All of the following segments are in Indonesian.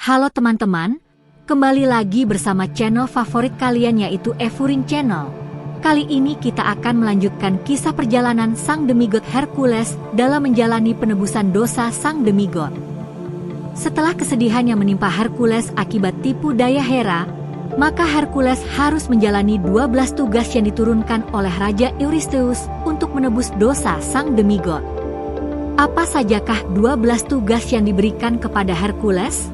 Halo teman-teman, kembali lagi bersama channel favorit kalian yaitu Evuring Channel. Kali ini kita akan melanjutkan kisah perjalanan sang demigod Hercules dalam menjalani penebusan dosa sang demigod. Setelah kesedihan yang menimpa Hercules akibat tipu daya Hera, maka Hercules harus menjalani 12 tugas yang diturunkan oleh Raja Eurystheus untuk menebus dosa sang demigod. Apa sajakah 12 tugas yang diberikan kepada Hercules?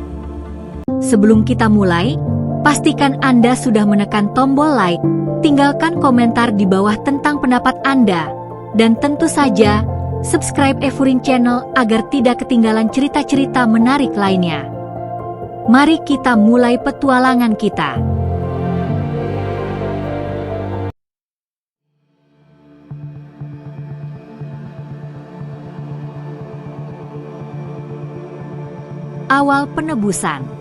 Sebelum kita mulai, pastikan Anda sudah menekan tombol like, tinggalkan komentar di bawah tentang pendapat Anda, dan tentu saja, subscribe Evuring Channel agar tidak ketinggalan cerita-cerita menarik lainnya. Mari kita mulai petualangan kita. Awal penebusan.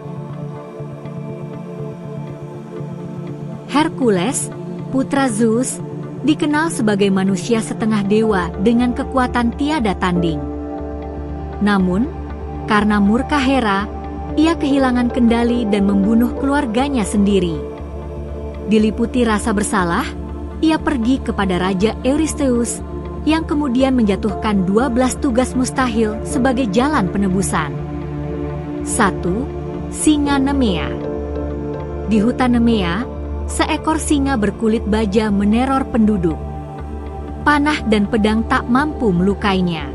Hercules, putra Zeus, dikenal sebagai manusia setengah dewa dengan kekuatan tiada tanding. Namun, karena murka Hera, ia kehilangan kendali dan membunuh keluarganya sendiri. Diliputi rasa bersalah, ia pergi kepada Raja Eurystheus, yang kemudian menjatuhkan 12 tugas mustahil sebagai jalan penebusan. 1. Singa Nemea. Di hutan Nemea, seekor singa berkulit baja meneror penduduk. Panah dan pedang tak mampu melukainya.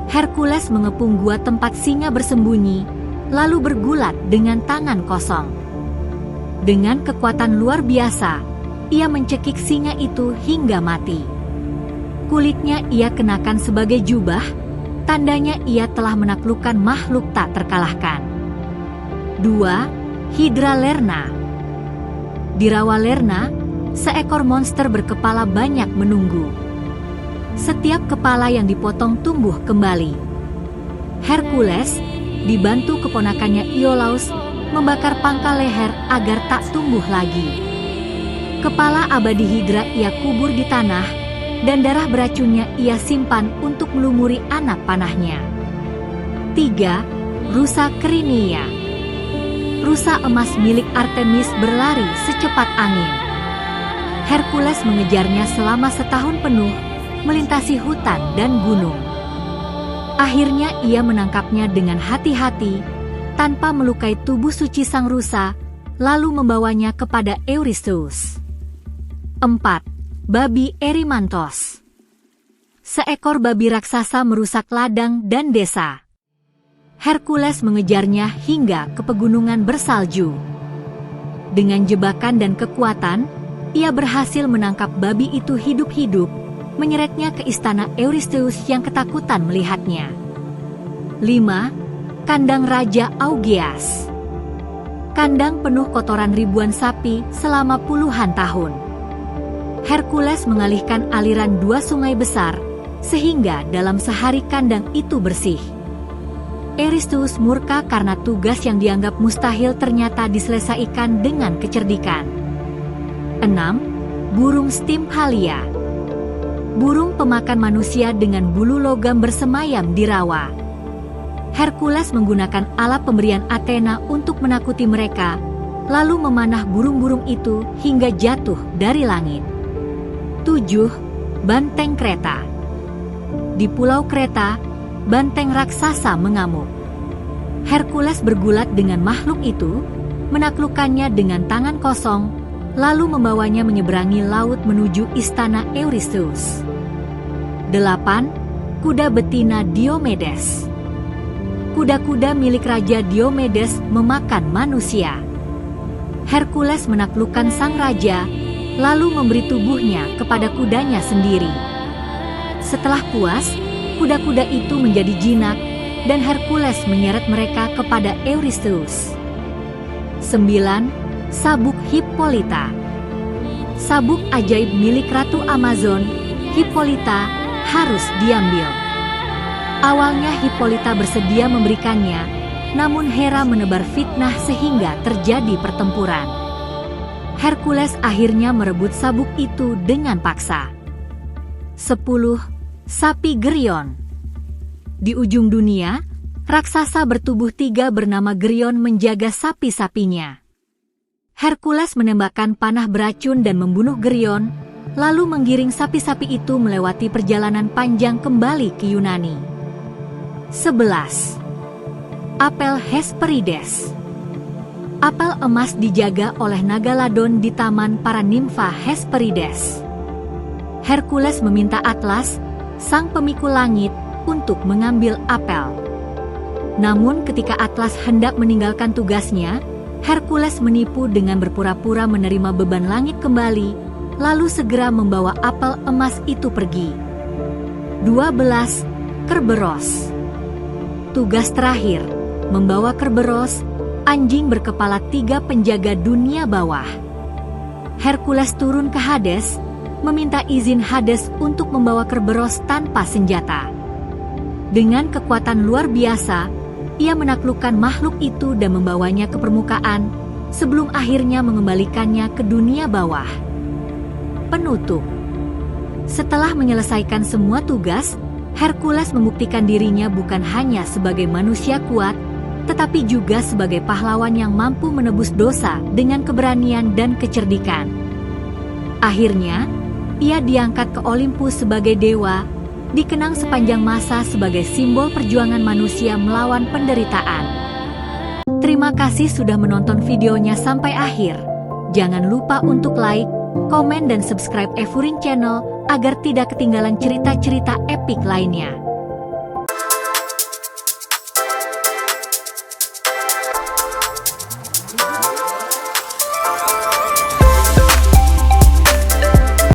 Hercules mengepung gua tempat singa bersembunyi, lalu bergulat dengan tangan kosong. Dengan kekuatan luar biasa, ia mencekik singa itu hingga mati. Kulitnya ia kenakan sebagai jubah, tandanya ia telah menaklukkan makhluk tak terkalahkan. 2. Hydra Lerna. Di rawa Lerna, seekor monster berkepala banyak menunggu. Setiap kepala yang dipotong tumbuh kembali. Hercules, dibantu keponakannya Iolaus, membakar pangkal leher agar tak tumbuh lagi. Kepala abadi Hydra ia kubur di tanah, dan darah beracunnya ia simpan untuk melumuri anak panahnya. 3. Rusa Krinia. Rusa emas milik Artemis berlari secepat angin. Hercules mengejarnya selama setahun penuh, melintasi hutan dan gunung. Akhirnya ia menangkapnya dengan hati-hati, tanpa melukai tubuh suci sang rusa, lalu membawanya kepada Eurystheus. 4. Babi Erymanthos. Seekor babi raksasa merusak ladang dan desa. Hercules mengejarnya hingga ke pegunungan bersalju. Dengan jebakan dan kekuatan, ia berhasil menangkap babi itu hidup-hidup, menyeretnya ke istana Eurystheus yang ketakutan melihatnya. 5. Kandang Raja Augeas. Kandang penuh kotoran ribuan sapi selama puluhan tahun. Hercules mengalihkan aliran 2 sungai besar, sehingga dalam sehari kandang itu bersih. Eurystheus murka karena tugas yang dianggap mustahil ternyata diselesaikan dengan kecerdikan. 6. Burung Stymphalia. Burung pemakan manusia dengan bulu logam bersemayam di rawa. Hercules menggunakan alat pemberian Athena untuk menakuti mereka, lalu memanah burung-burung itu hingga jatuh dari langit. 7. Banteng Kreta. Di Pulau Kreta, banteng raksasa mengamuk. Hercules bergulat dengan makhluk itu, menaklukkannya dengan tangan kosong, lalu membawanya menyeberangi laut menuju istana Eurystheus. 8. Kuda betina Diomedes. Kuda-kuda milik Raja Diomedes memakan manusia. Hercules menaklukkan sang raja, lalu memberi tubuhnya kepada kudanya sendiri. Setelah puas, kuda-kuda itu menjadi jinak, dan Hercules menyeret mereka kepada Eurystheus. 9. Sabuk Hippolyta. Sabuk ajaib milik Ratu Amazon, Hippolyta, harus diambil. Awalnya Hippolyta bersedia memberikannya, namun Hera menebar fitnah sehingga terjadi pertempuran. Hercules akhirnya merebut sabuk itu dengan paksa. 10. Sapi Geryon. Di ujung dunia, raksasa bertubuh 3 bernama Geryon menjaga sapi-sapinya. Hercules menembakkan panah beracun dan membunuh Geryon, lalu menggiring sapi-sapi itu melewati perjalanan panjang kembali ke Yunani. 11. Apel Hesperides. Apel emas dijaga oleh naga ladon di taman para nimfa Hesperides. Hercules meminta Atlas, sang pemikul langit, untuk mengambil apel. Namun ketika Atlas hendak meninggalkan tugasnya, Hercules menipu dengan berpura-pura menerima beban langit kembali, lalu segera membawa apel emas itu pergi. 12. Kerberos. Tugas terakhir, membawa Kerberos, anjing berkepala 3 penjaga dunia bawah. Hercules turun ke Hades, meminta izin Hades untuk membawa Kerberos tanpa senjata. Dengan kekuatan luar biasa, ia menaklukkan makhluk itu dan membawanya ke permukaan, sebelum akhirnya mengembalikannya ke dunia bawah. Penutup. Setelah menyelesaikan semua tugas, Hercules membuktikan dirinya bukan hanya sebagai manusia kuat, tetapi juga sebagai pahlawan yang mampu menebus dosa dengan keberanian dan kecerdikan. Akhirnya, ia diangkat ke Olympus sebagai dewa, dikenang sepanjang masa sebagai simbol perjuangan manusia melawan penderitaan. Terima kasih sudah menonton videonya sampai akhir. Jangan lupa untuk like, komen dan subscribe Evuring Channel agar tidak ketinggalan cerita-cerita epik lainnya.